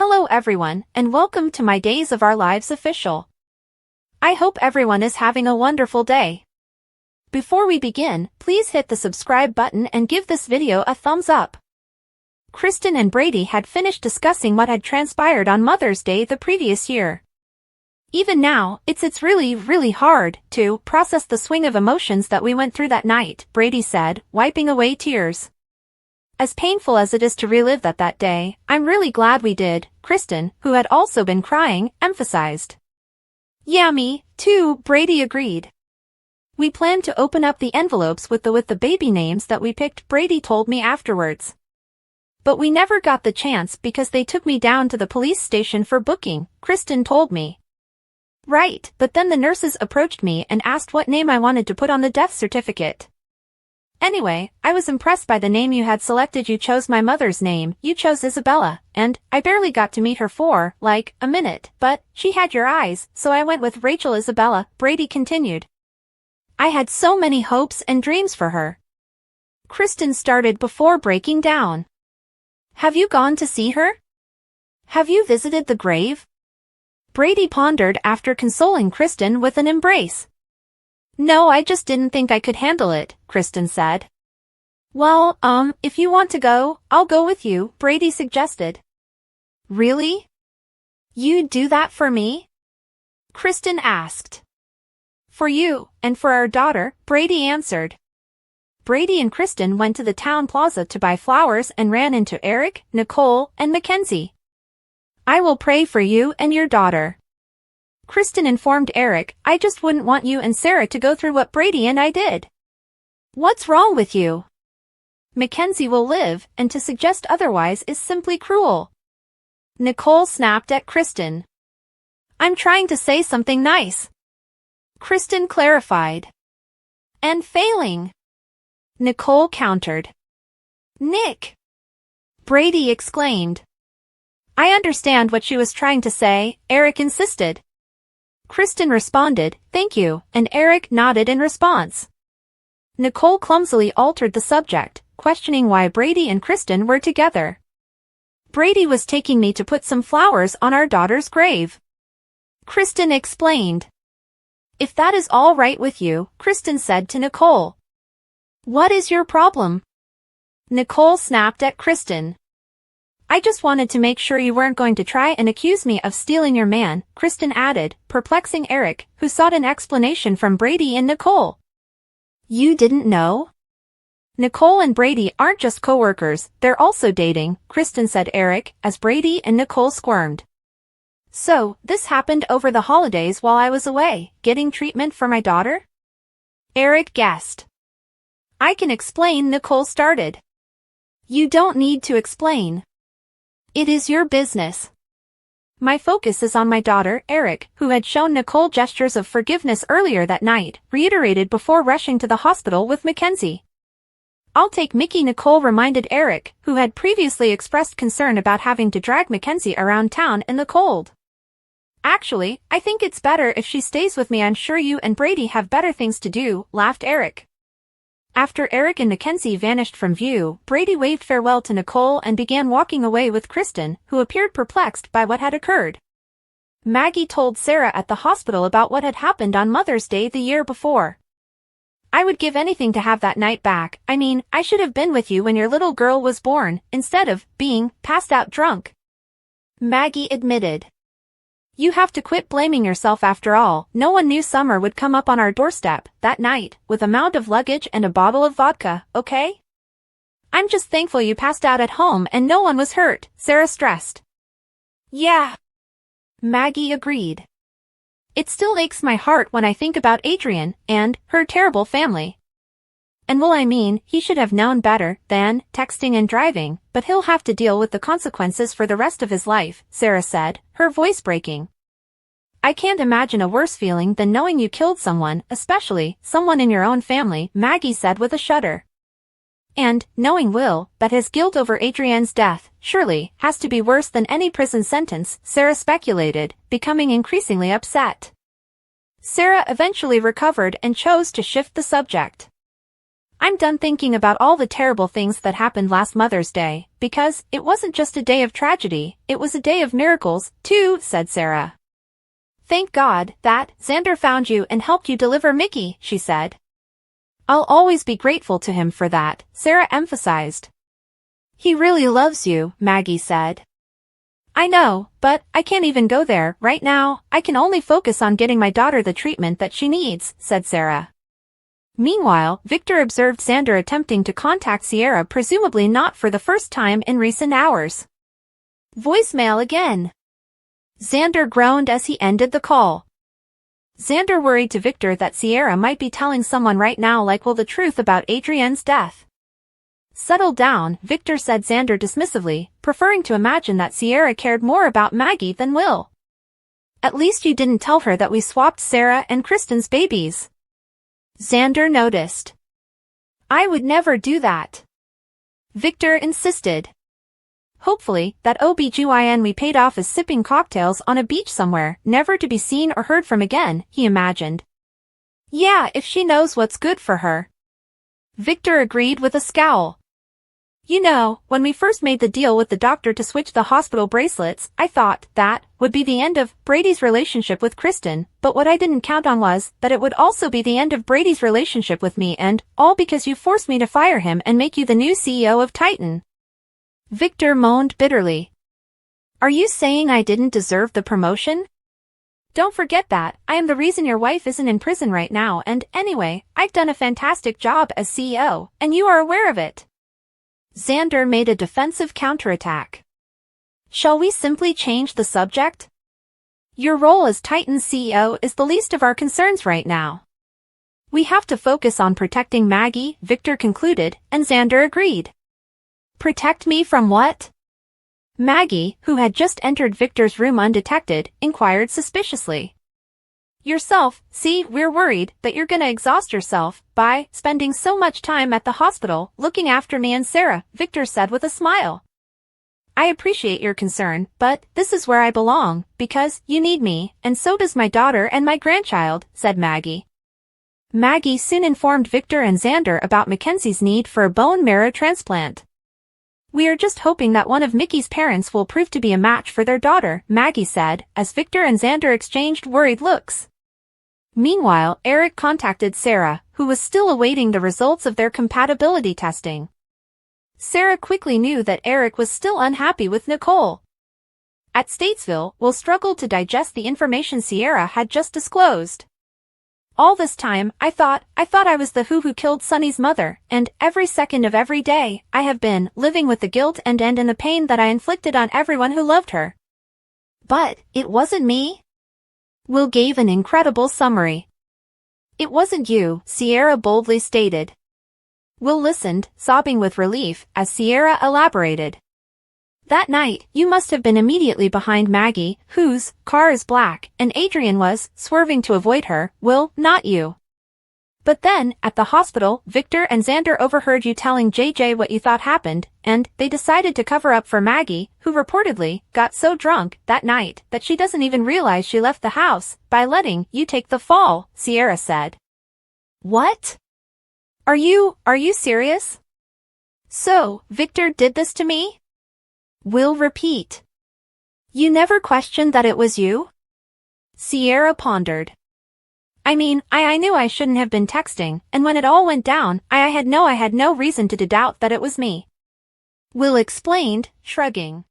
Hello everyone, and welcome to my Days of Our Lives official. I hope everyone is having a wonderful day. Before we begin, please hit the subscribe button and give this video a thumbs up. Kristen and Brady had finished discussing what had transpired on Mother's Day the previous year. Even now, it's really hard to process the swing of emotions that we went through that night, Brady said, wiping away tears. As painful as it is to relive that day, I'm really glad we did, Kristen, who had also been crying, emphasized. Yeah, me, too, Brady agreed. We planned to open up the envelopes with the baby names that we picked, Brady told me afterwards. But we never got the chance because they took me down to the police station for booking, Kristen told me. Right, but then the nurses approached me and asked what name I wanted to put on the death certificate. Anyway, I was impressed by the name you had selected. You chose my mother's name, you chose Isabella, and I barely got to meet her for, like, a minute, but she had your eyes, so I went with Rachel Isabella, Brady continued. I had so many hopes and dreams for her. Kristen started before breaking down. Have you gone to see her? Have you visited the grave? Brady pondered after consoling Kristen with an embrace. No, I just didn't think I could handle it, Kristen said. Well, if you want to go, I'll go with you, Brady suggested. Really? You'd do that for me? Kristen asked. For you, and for our daughter, Brady answered. Brady and Kristen went to the town plaza to buy flowers and ran into Eric, Nicole, and Mackenzie. I will pray for you and your daughter. Kristen informed Eric, I just wouldn't want you and Sarah to go through what Brady and I did. What's wrong with you? Mackenzie will live, and to suggest otherwise is simply cruel. Nicole snapped at Kristen. I'm trying to say something nice. Kristen clarified. And failing. Nicole countered. Nick! Brady exclaimed. I understand what she was trying to say, Eric insisted. Kristen responded, thank you, and Eric nodded in response. Nicole clumsily altered the subject, questioning why Brady and Kristen were together. Brady was taking me to put some flowers on our daughter's grave. Kristen explained. If that is all right with you, Kristen said to Nicole. What is your problem? Nicole snapped at Kristen. I just wanted to make sure you weren't going to try and accuse me of stealing your man, Kristen added, perplexing Eric, who sought an explanation from Brady and Nicole. You didn't know? Nicole and Brady aren't just co-workers, they're also dating, Kristen said Eric, as Brady and Nicole squirmed. So, this happened over the holidays while I was away, getting treatment for my daughter? Eric guessed. I can explain, Nicole started. You don't need to explain. It is your business. My focus is on my daughter, Eric, who had shown Nicole gestures of forgiveness earlier that night, reiterated before rushing to the hospital with Mackenzie. I'll take Mickey, Nicole reminded Eric, who had previously expressed concern about having to drag Mackenzie around town in the cold. Actually, I think it's better if she stays with me. I'm sure you and Brady have better things to do, laughed Eric. After Eric and Mackenzie vanished from view, Brady waved farewell to Nicole and began walking away with Kristen, who appeared perplexed by what had occurred. Maggie told Sarah at the hospital about what had happened on Mother's Day the year before. I would give anything to have that night back. I mean, I should have been with you when your little girl was born, instead of being passed out drunk. Maggie admitted. You have to quit blaming yourself. After all, no one knew Summer would come up on our doorstep that night with a mound of luggage and a bottle of vodka, okay? I'm just thankful you passed out at home and no one was hurt, Sarah stressed. Yeah. Maggie agreed. It still aches my heart when I think about Adrian and her terrible family. And well, I mean, he should have known better than texting and driving, but he'll have to deal with the consequences for the rest of his life, Sarah said, her voice breaking. I can't imagine a worse feeling than knowing you killed someone, especially someone in your own family, Maggie said with a shudder. And, knowing Will, that his guilt over Adrienne's death, surely, has to be worse than any prison sentence, Sarah speculated, becoming increasingly upset. Sarah eventually recovered and chose to shift the subject. I'm done thinking about all the terrible things that happened last Mother's Day, because it wasn't just a day of tragedy, it was a day of miracles, too, said Sarah. Thank God that Xander found you and helped you deliver Mickey, she said. I'll always be grateful to him for that, Sarah emphasized. He really loves you, Maggie said. I know, but I can't even go there right now. I can only focus on getting my daughter the treatment that she needs, said Sarah. Meanwhile, Victor observed Xander attempting to contact Sierra, presumably not for the first time in recent hours. Voicemail again. Xander groaned as he ended the call. Xander worried to Victor that Sierra might be telling someone right now, like Will, the truth about Adrienne's death. Settle down, Victor said Xander dismissively, preferring to imagine that Sierra cared more about Maggie than Will. At least you didn't tell her that we swapped Sarah and Kristen's babies. Xander noticed. I would never do that. Victor insisted. Hopefully, that OBGYN we paid off is sipping cocktails on a beach somewhere, never to be seen or heard from again, he imagined. Yeah, if she knows what's good for her. Victor agreed with a scowl. You know, when we first made the deal with the doctor to switch the hospital bracelets, I thought that would be the end of Brady's relationship with Kristen, but what I didn't count on was that it would also be the end of Brady's relationship with me, and all because you forced me to fire him and make you the new CEO of Titan. Victor moaned bitterly. Are you saying I didn't deserve the promotion? Don't forget that I am the reason your wife isn't in prison right now, and anyway, I've done a fantastic job as CEO, and you are aware of it. Xander made a defensive counterattack. Shall we simply change the subject? Your role as Titan's CEO is the least of our concerns right now. We have to focus on protecting Maggie, Victor concluded, and Xander agreed. Protect me from what? Maggie, who had just entered Victor's room undetected, inquired suspiciously. Yourself, see, we're worried that you're gonna exhaust yourself by spending so much time at the hospital looking after me and Sarah, Victor said with a smile. I appreciate your concern, but this is where I belong, because you need me, and so does my daughter and my grandchild, said Maggie. Maggie soon informed Victor and Xander about Mackenzie's need for a bone marrow transplant. We are just hoping that one of Mickey's parents will prove to be a match for their daughter, Maggie said, as Victor and Xander exchanged worried looks. Meanwhile, Eric contacted Sarah, who was still awaiting the results of their compatibility testing. Sarah quickly knew that Eric was still unhappy with Nicole. At Statesville, Will struggled to digest the information Sierra had just disclosed. All this time, I thought I was the who killed Sonny's mother, and every second of every day, I have been living with the guilt and in the pain that I inflicted on everyone who loved her. But it wasn't me. Will gave an incredible summary. It wasn't you, Sierra boldly stated. Will listened, sobbing with relief, as Sierra elaborated. That night, you must have been immediately behind Maggie, whose car is black, and Adrienne was swerving to avoid her, Will, not you. But then, at the hospital, Victor and Xander overheard you telling JJ what you thought happened, and they decided to cover up for Maggie, who reportedly got so drunk that night that she doesn't even realize she left the house, by letting you take the fall, Sierra said. What? Are you serious? So, Victor did this to me? Will repeat. You never questioned that it was you? Sierra pondered. I mean, I knew I shouldn't have been texting, and when it all went down, I had no reason to doubt that it was me. Will explained, shrugging.